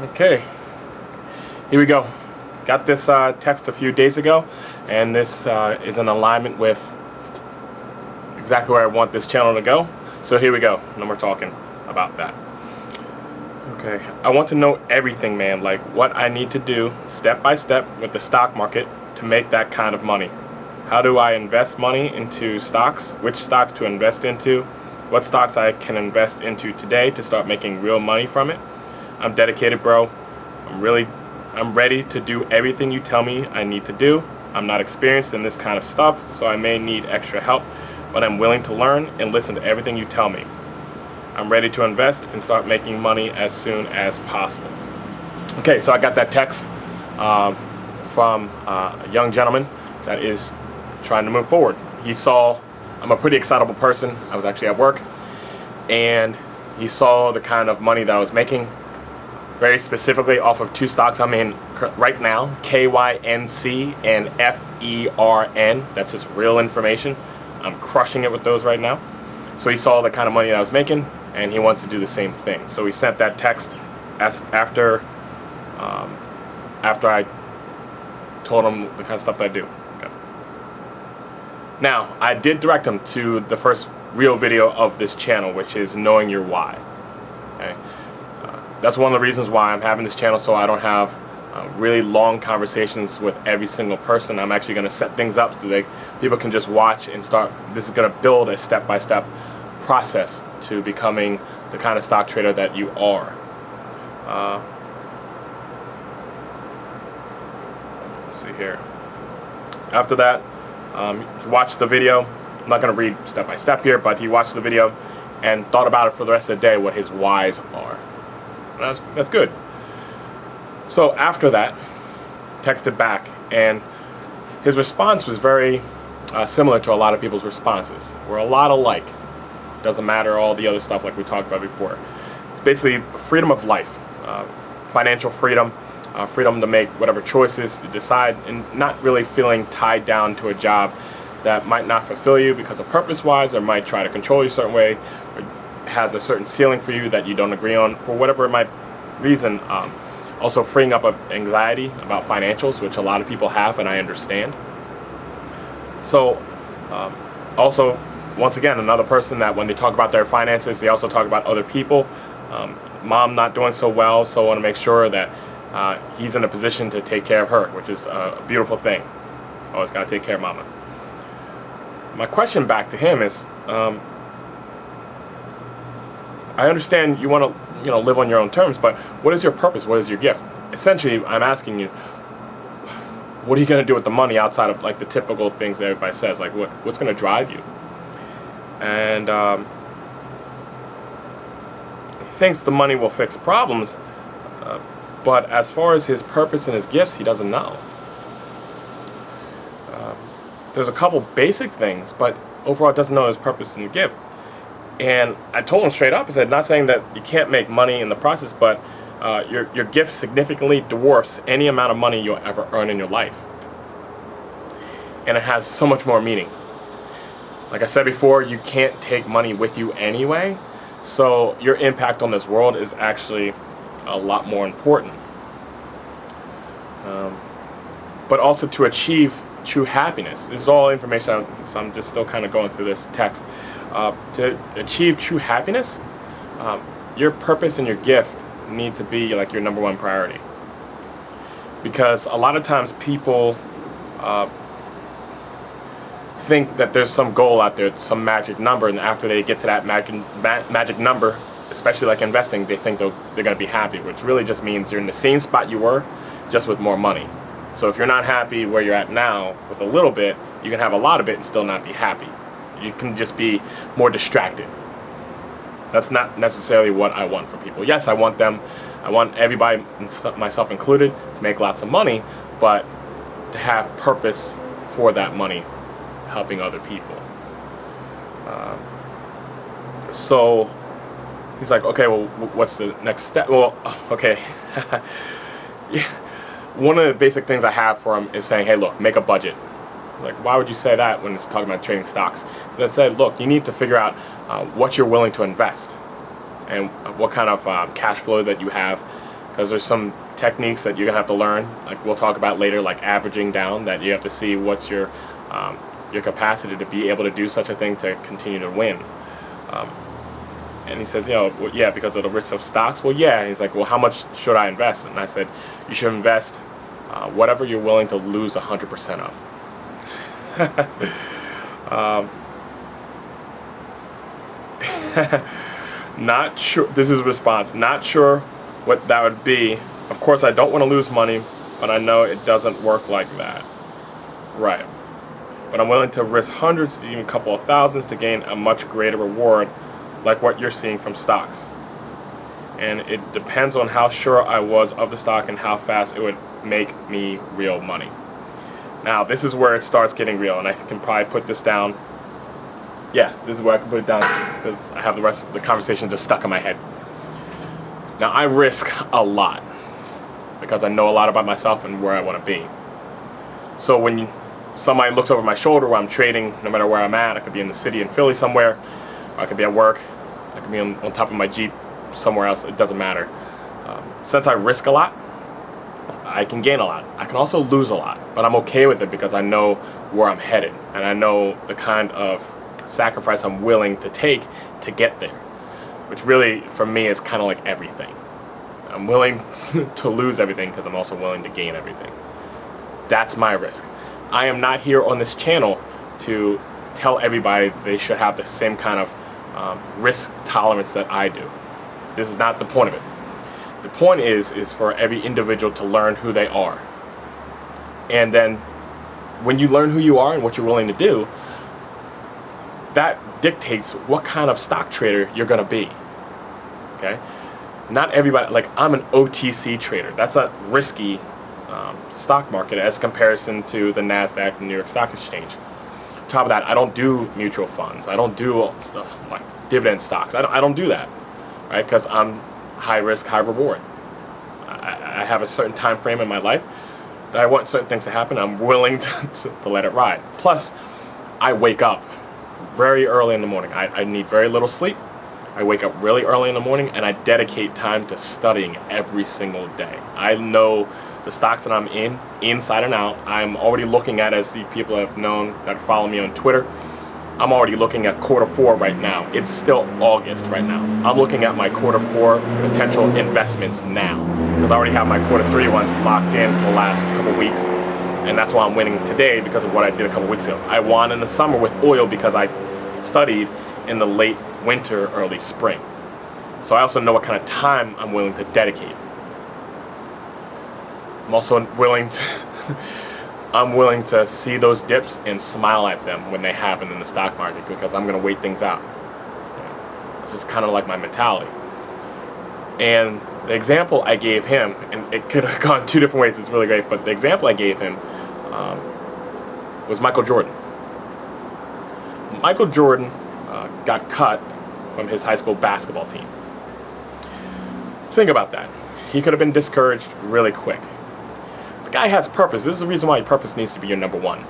Okay, here we go. Got this text a few days ago, and this is in alignment with exactly where I want this channel to go. So here we go, and we're talking about that. Okay, I want to know everything, man, like what I need to do step by step with the stock market to make that kind of money. How do I invest money into stocks? Which stocks to invest into? What stocks I can invest into today to start making real money from it? I'm dedicated, bro. I'm ready to do everything you tell me I need to do. I'm not experienced in this kind of stuff, so I may need extra help, but I'm willing to learn and listen to everything you tell me. I'm ready to invest and start making money as soon as possible. Okay, so I got that text from a young gentleman that is trying to move forward. He saw, I'm a pretty excitable person. I was actually at work, and he saw the kind of money that I was making, very specifically off of two stocks I'm in right now, KYNC and FERN. That's just real information. I'm crushing it with those right now. So he saw the kind of money that I was making, and he wants to do the same thing. So he sent that text after I told him the kind of stuff that I do. Okay. Now, I did direct him to the first real video of this channel, which is Knowing Your Why. Okay. That's one of the reasons why I'm having this channel, so I don't have really long conversations with every single person. I'm actually going to set things up so that people can just watch and start. This is going to build a step-by-step process to becoming the kind of stock trader that you are. Let's see here. After that, he watched the video. I'm not going to read step-by-step here, but he watched the video and thought about it for the rest of the day, what his whys are. That's good. So after that, texted back, and his response was very similar to a lot of people's responses. We're a lot alike. Doesn't matter all the other stuff like we talked about before. It's basically freedom of life, financial freedom, freedom to make whatever choices you decide, and not really feeling tied down to a job that might not fulfill you because of purpose-wise, or might try to control you a certain way, or has a certain ceiling for you that you don't agree on for whatever it might reason. Also freeing up of anxiety about financials, which a lot of people have, and I understand. So also, once again, another person that when they talk about their finances, they also talk about other people. Mom not doing so well, so I want to make sure that he's in a position to take care of her, which is a beautiful thing. Always got to take care of mama. My question back to him is, I understand you want to, live on your own terms, but what is your purpose? What is your gift? Essentially, I'm asking you, what are you going to do with the money outside of like the typical things that everybody says? Like, what's going to drive you? And he thinks the money will fix problems, but as far as his purpose and his gifts, he doesn't know. There's a couple basic things, but overall, it doesn't know his purpose and gift. And I told him straight up, I said, not saying that you can't make money in the process, but your gift significantly dwarfs any amount of money you'll ever earn in your life. And it has so much more meaning. Like I said before, you can't take money with you anyway, so your impact on this world is actually a lot more important. But also to achieve true happiness. This is all information, so I'm just still kind of going through this text. To achieve true happiness, your purpose and your gift need to be like your number one priority. Because a lot of times people think that there's some goal out there, some magic number, and after they get to that magic number, especially like investing, they think they're going to be happy, which really just means you're in the same spot you were, just with more money. So if you're not happy where you're at now with a little bit, you can have a lot of it and still not be happy. You can just be more distracted. That's not necessarily what I want from people. Yes, I want everybody, myself included, to make lots of money, but to have purpose for that money, helping other people. So he's like, okay, well, what's the next step? Well, okay. One of the basic things I have for him is saying, hey, look, make a budget. Like, why would you say that when it's talking about trading stocks? Because I said, look, you need to figure out what you're willing to invest and what kind of cash flow that you have because there's some techniques that you're gonna have to learn, like we'll talk about later, like averaging down, that you have to see what's your capacity to be able to do such a thing to continue to win. And he says, well, yeah, because of the risk of stocks. Well, yeah. He's like, well, how much should I invest? And I said, you should invest whatever you're willing to lose 100% of. Not sure. This is a response. Not sure what that would be. Of course, I don't want to lose money, but I know it doesn't work like that. Right. But I'm willing to risk hundreds to even a couple of thousands to gain a much greater reward, like what you're seeing from stocks. And it depends on how sure I was of the stock and how fast it would make me real money. Now, this is where it starts getting real, and I can probably put this down. Yeah, this is where I can put it down, because I have the rest of the conversation just stuck in my head. Now, I risk a lot, because I know a lot about myself and where I want to be. So when somebody looks over my shoulder while I'm trading, no matter where I'm at, I could be in the city in Philly somewhere, or I could be at work, I could be on top of my Jeep somewhere else, it doesn't matter. Since I risk a lot, I can gain a lot. I can also lose a lot, but I'm okay with it because I know where I'm headed, and I know the kind of sacrifice I'm willing to take to get there, which really, for me, is kind of like everything. I'm willing to lose everything because I'm also willing to gain everything. That's my risk. I am not here on this channel to tell everybody they should have the same kind of risk tolerance that I do. This is not the point of it. The point is for every individual to learn who they are. And then when you learn who you are and what you're willing to do, that dictates what kind of stock trader you're going to be. Okay? Not everybody, like I'm an OTC trader. That's a risky stock market as comparison to the NASDAQ, the New York Stock Exchange. On top of that, I don't do mutual funds. I don't do like dividend stocks. I don't do that, right? Because I'm high risk, high reward. I have a certain time frame in my life that I want certain things to happen. I'm willing to let it ride. Plus, I wake up very early in the morning. I need very little sleep. I wake up really early in the morning and I dedicate time to studying every single day. I know the stocks that I'm in, inside and out. I'm already looking at, as the people have known that follow me on Twitter, I'm already looking at Q4 right now. It's still August right now. I'm looking at my Q4 potential investments now, because I already have my Q3 ones locked in for the last couple weeks, and that's why I'm winning today, because of what I did a couple weeks ago. I won in the summer with oil because I studied in the late winter, early spring. So I also know what kind of time I'm willing to dedicate. I'm also willing to I'm willing to see those dips and smile at them when they happen in the stock market, because I'm going to wait things out. This is kind of like my mentality. And the example I gave him, and it could have gone two different ways, it's really great, but the example I gave him was Michael Jordan. Michael Jordan got cut from his high school basketball team. Think about that. He could have been discouraged really quick. The guy has purpose. This is the reason why your purpose needs to be your number one.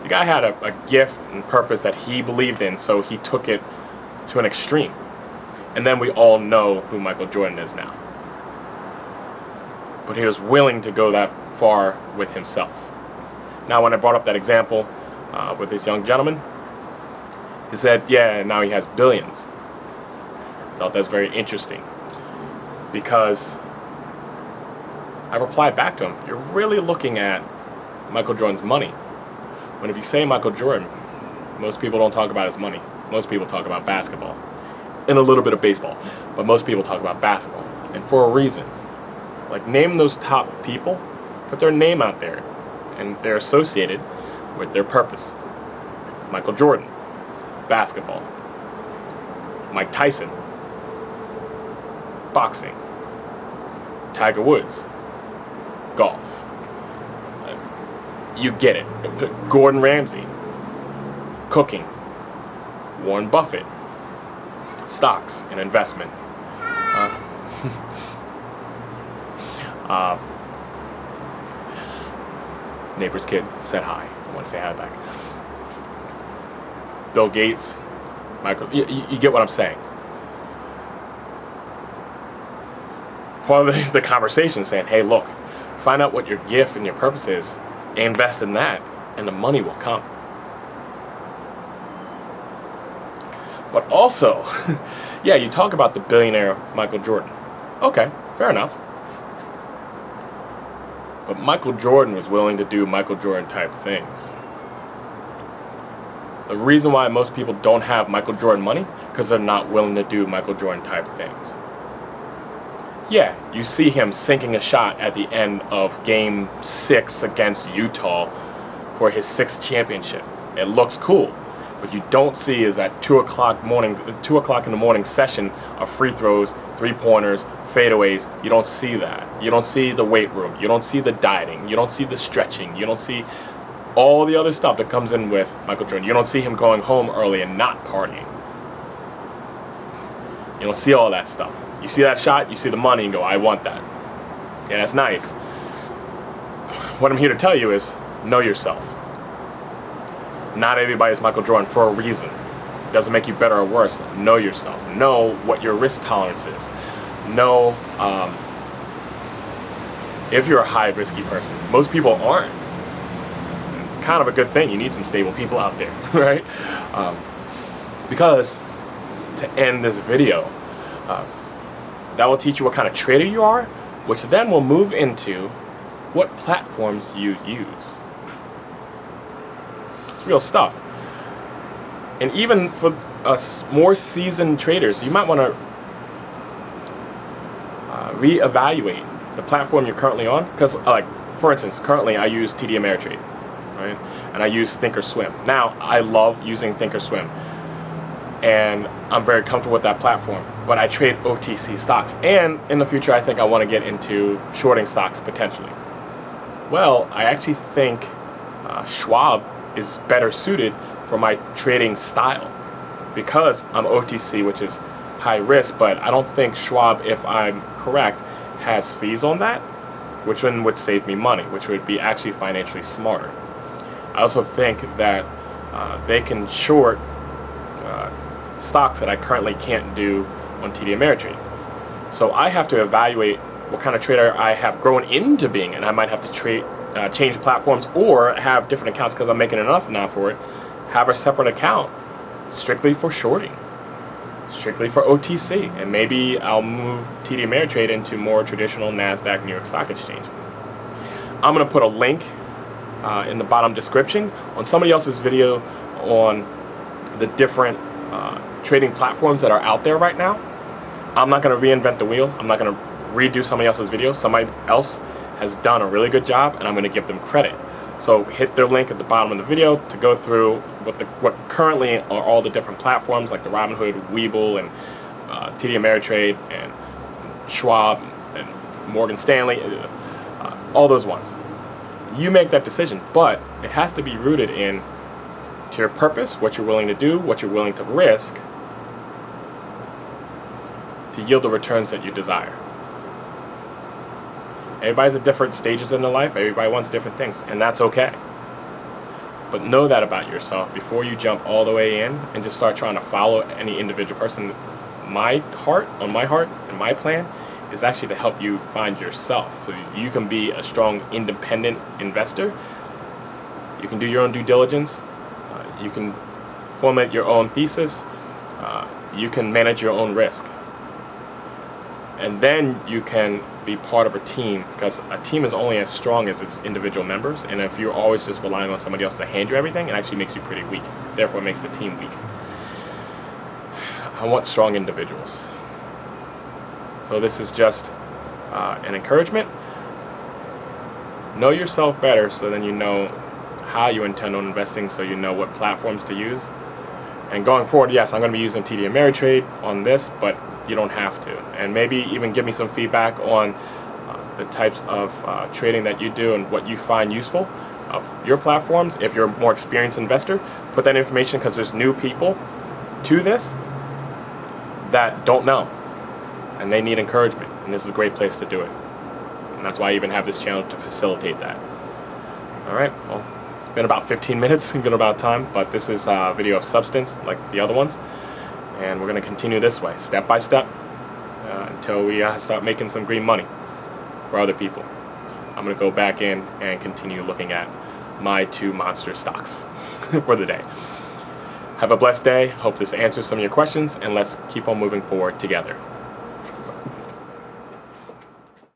The guy had a gift and purpose that he believed in, so he took it to an extreme. And then we all know who Michael Jordan is now. But he was willing to go that far with himself. Now, when I brought up that example with this young gentleman, he said, yeah, now he has billions. I thought that's very interesting, because I replied back to him, you're really looking at Michael Jordan's money. When if you say Michael Jordan, most people don't talk about his money. Most people talk about basketball and a little bit of baseball, but most people talk about basketball, and for a reason. Like, name those top people, put their name out there, and they're associated with their purpose. Michael Jordan, basketball. Mike Tyson, boxing. Tiger Woods, golf. You get it. Gordon Ramsay, cooking. Warren Buffett, stocks and investment. Neighbor's kid said hi. I want to say hi back. Bill Gates, Michael. You get what I'm saying. part of the conversation, saying, hey, look, find out what your gift and your purpose is, invest in that, and the money will come. But also, yeah, you talk about the billionaire Michael Jordan. Okay, fair enough. But Michael Jordan was willing to do Michael Jordan type things. The reason why most people don't have Michael Jordan money, because they're not willing to do Michael Jordan type things. Yeah, you see him sinking a shot at the end of Game 6 against Utah for his 6th championship. It looks cool. What you don't see is that 2 o'clock in the morning session of free throws, 3-pointers, fadeaways. You don't see that. You don't see the weight room. You don't see the dieting. You don't see the stretching. You don't see all the other stuff that comes in with Michael Jordan. You don't see him going home early and not partying. You don't see all that stuff. You see that shot, you see the money, and go, I want that. Yeah, that's nice. What I'm here to tell you is, know yourself. Not everybody's Michael Jordan for a reason. It doesn't make you better or worse. Know yourself. Know what your risk tolerance is. Know if you're a high risky person. Most people aren't. It's kind of a good thing. You need some stable people out there, right? Because to end this video, that will teach you what kind of trader you are, which then will move into what platforms you use. It's real stuff. And even for us more seasoned traders, you might want to reevaluate the platform you're currently on. Because, like, for instance, currently I use TD Ameritrade, right? And I use Thinkorswim. Now, I love using Thinkorswim, and I'm very comfortable with that platform. But I trade OTC stocks, and in the future, I think I want to get into shorting stocks potentially. Well, I actually think Schwab is better suited for my trading style because I'm OTC, which is high risk, but I don't think Schwab, if I'm correct, has fees on that, which one would save me money, which would be actually financially smarter. I also think that they can short stocks that I currently can't do on TD Ameritrade. So I have to evaluate what kind of trader I have grown into being, and I might have to change platforms or have different accounts because I'm making enough now for it. Have a separate account strictly for shorting, strictly for OTC, and maybe I'll move TD Ameritrade into more traditional NASDAQ New York Stock Exchange. I'm going to put a link in the bottom description on somebody else's video on the different trading platforms that are out there right now. I'm not going to reinvent the wheel. I'm not going to redo somebody else's video. Somebody else has done a really good job, and I'm going to give them credit. So hit their link at the bottom of the video to go through what currently are all the different platforms like the Robinhood, Webull, and TD Ameritrade, and Schwab, and Morgan Stanley, all those ones. You make that decision, but it has to be rooted in to your purpose, what you're willing to do, what you're willing to risk to yield the returns that you desire. Everybody's at different stages in their life. Everybody wants different things, and that's okay. But know that about yourself before you jump all the way in and just start trying to follow any individual person. My heart and my plan is actually to help you find yourself so you can be a strong independent investor. You can do your own due diligence. You can formulate your own thesis. You can manage your own risk. And then you can be part of a team, because a team is only as strong as its individual members. And if you're always just relying on somebody else to hand you everything, it actually makes you pretty weak. Therefore, it makes the team weak. I want strong individuals. So this is just an encouragement. Know yourself better so then you know how you intend on investing, so you know what platforms to use. And going forward, yes, I'm going to be using TD Ameritrade on this, but you don't have to. And maybe even give me some feedback on the types of trading that you do and what you find useful of your platforms. If you're a more experienced investor, put that information, because there's new people to this that don't know, and they need encouragement, and this is a great place to do it. And that's why I even have this channel, to facilitate that. Alright, well, it's been about 15 minutes, good about time, but this is a video of substance like the other ones, and we're going to continue this way, step by step, until we start making some green money for other people. I'm going to go back in and continue looking at my 2 monster stocks for the day. Have a blessed day. Hope this answers some of your questions, and let's keep on moving forward together.